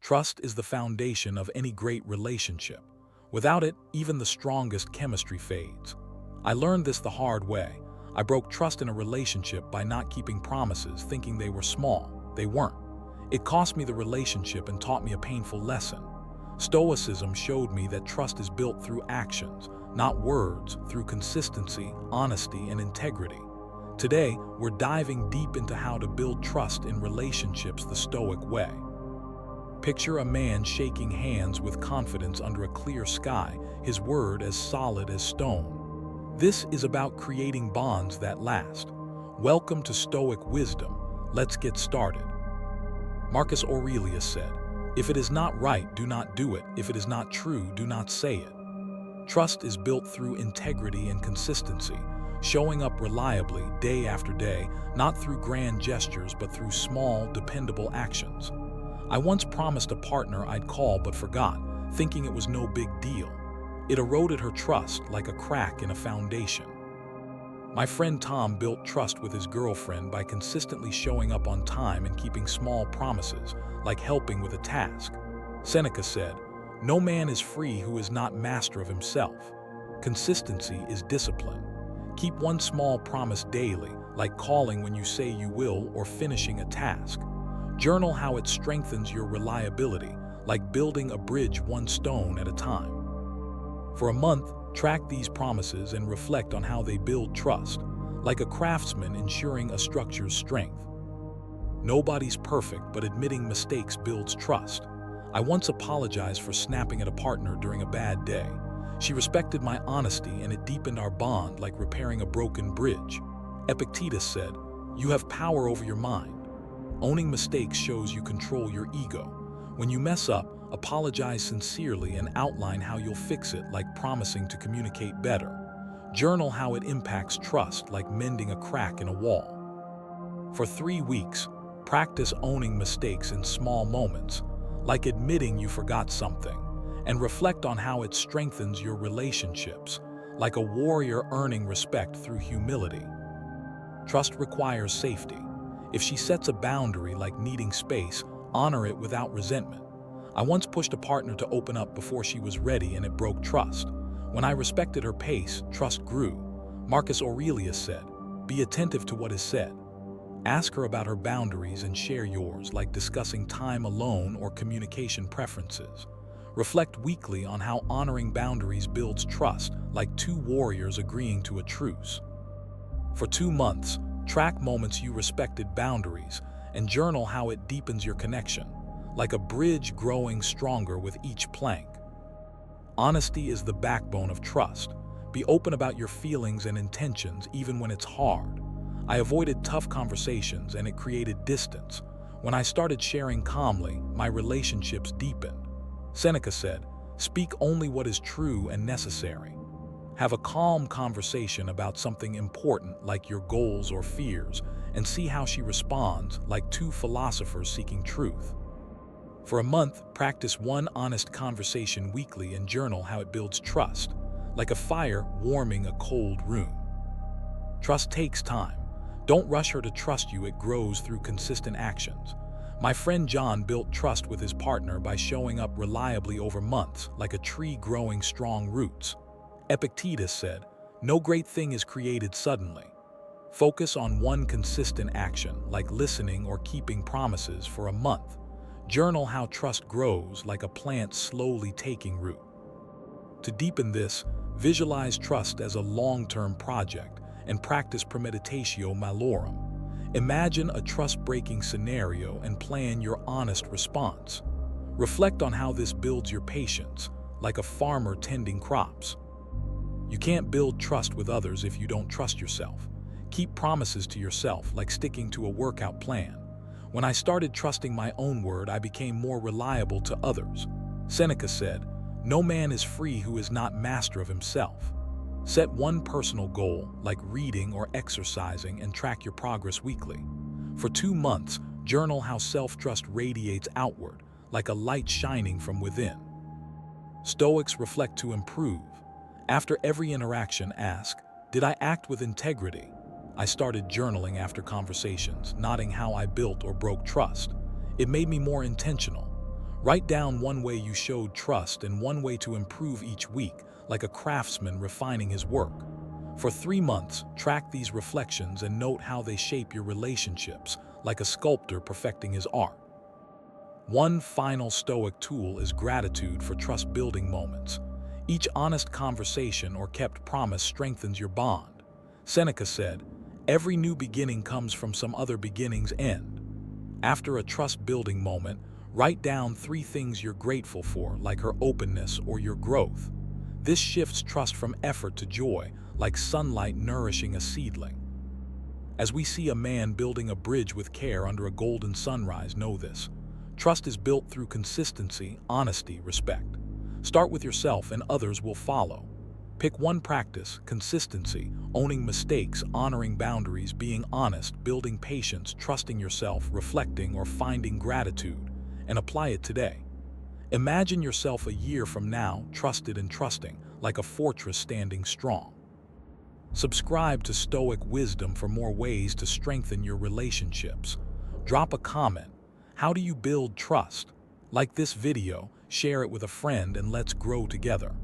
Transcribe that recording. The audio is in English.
Trust is the foundation of any great relationship. Without it, even the strongest chemistry fades. I learned this the hard way. I broke trust in a relationship by not keeping promises, thinking they were small. They weren't. It cost me the relationship and taught me a painful lesson. Stoicism showed me that trust is built through actions, not words, through consistency, honesty, and integrity. Today, we're diving deep into how to build trust in relationships the Stoic way. Picture a man shaking hands with confidence under a clear sky, his word as solid as stone. This is about creating bonds that last. Welcome to Stoic wisdom. Let's get started. Marcus Aurelius said, "If it is not right, do not do it. If it is not true, do not say it." Trust is built through integrity and consistency, showing up reliably day after day, not through grand gestures but through small, dependable actions. I once promised a partner I'd call but forgot, thinking it was no big deal. It eroded her trust like a crack in a foundation. My friend Tom built trust with his girlfriend by consistently showing up on time and keeping small promises, like helping with a task. Seneca said, "No man is free who is not master of himself." Consistency is discipline. Keep one small promise daily, like calling when you say you will or finishing a task. Journal how it strengthens your reliability, like building a bridge one stone at a time. For a month, track these promises and reflect on how they build trust, like a craftsman ensuring a structure's strength. Nobody's perfect, but admitting mistakes builds trust. I once apologized for snapping at a partner during a bad day. She respected my honesty and it deepened our bond like repairing a broken bridge. Epictetus said, "You have power over your mind." Owning mistakes shows you control your ego. When you mess up, apologize sincerely and outline how you'll fix it, like promising to communicate better. Journal how it impacts trust, like mending a crack in a wall. For 3 weeks, practice owning mistakes in small moments, like admitting you forgot something, and reflect on how it strengthens your relationships, like a warrior earning respect through humility. Trust requires safety. If she sets a boundary like needing space, honor it without resentment. I once pushed a partner to open up before she was ready and it broke trust. When I respected her pace, trust grew. Marcus Aurelius said, "Be attentive to what is said." Ask her about her boundaries and share yours, like discussing time alone or communication preferences. Reflect weekly on how honoring boundaries builds trust, like two warriors agreeing to a truce. For 2 months, track moments you respected boundaries and journal how it deepens your connection, like a bridge growing stronger with each plank. Honesty is the backbone of trust. Be open about your feelings and intentions even when it's hard. I avoided tough conversations and it created distance. When I started sharing calmly, my relationships deepened. Seneca said, "Speak only what is true and necessary." Have a calm conversation about something important like your goals or fears and see how she responds, like two philosophers seeking truth. For a month, practice one honest conversation weekly and journal how it builds trust, like a fire warming a cold room. Trust takes time. Don't rush her to trust you, it grows through consistent actions. My friend John built trust with his partner by showing up reliably over months, like a tree growing strong roots. Epictetus said, "No great thing is created suddenly." Focus on one consistent action, like listening or keeping promises for a month. Journal how trust grows like a plant slowly taking root. To deepen this, visualize trust as a long-term project and practice premeditatio malorum. Imagine a trust-breaking scenario and plan your honest response. Reflect on how this builds your patience, like a farmer tending crops. You can't build trust with others if you don't trust yourself. Keep promises to yourself, like sticking to a workout plan. When I started trusting my own word, I became more reliable to others. Seneca said, "No man is free who is not master of himself." Set one personal goal, like reading or exercising, and track your progress weekly. For 2 months, journal how self-trust radiates outward, like a light shining from within. Stoics reflect to improve. After every interaction, ask, "Did I act with integrity?" I started journaling after conversations, noting how I built or broke trust. It made me more intentional. Write down one way you showed trust and one way to improve each week, like a craftsman refining his work. For 3 months, track these reflections and note how they shape your relationships, like a sculptor perfecting his art. One final Stoic tool is gratitude for trust-building moments. Each honest conversation or kept promise strengthens your bond. Seneca said, "Every new beginning comes from some other beginning's end." After a trust-building moment, write down 3 things you're grateful for, like her openness or your growth. This shifts trust from effort to joy, like sunlight nourishing a seedling. As we see a man building a bridge with care under a golden sunrise, know this. Trust is built through consistency, honesty, respect. Start with yourself and others will follow. Pick one practice: consistency, owning mistakes, honoring boundaries, being honest, building patience, trusting yourself, reflecting, or finding gratitude, and apply it today. Imagine yourself a year from now, trusted and trusting, like a fortress standing strong. Subscribe to Stoic Wisdom for more ways to strengthen your relationships. Drop a comment. How do you build trust? Like this video, share it with a friend, and let's grow together.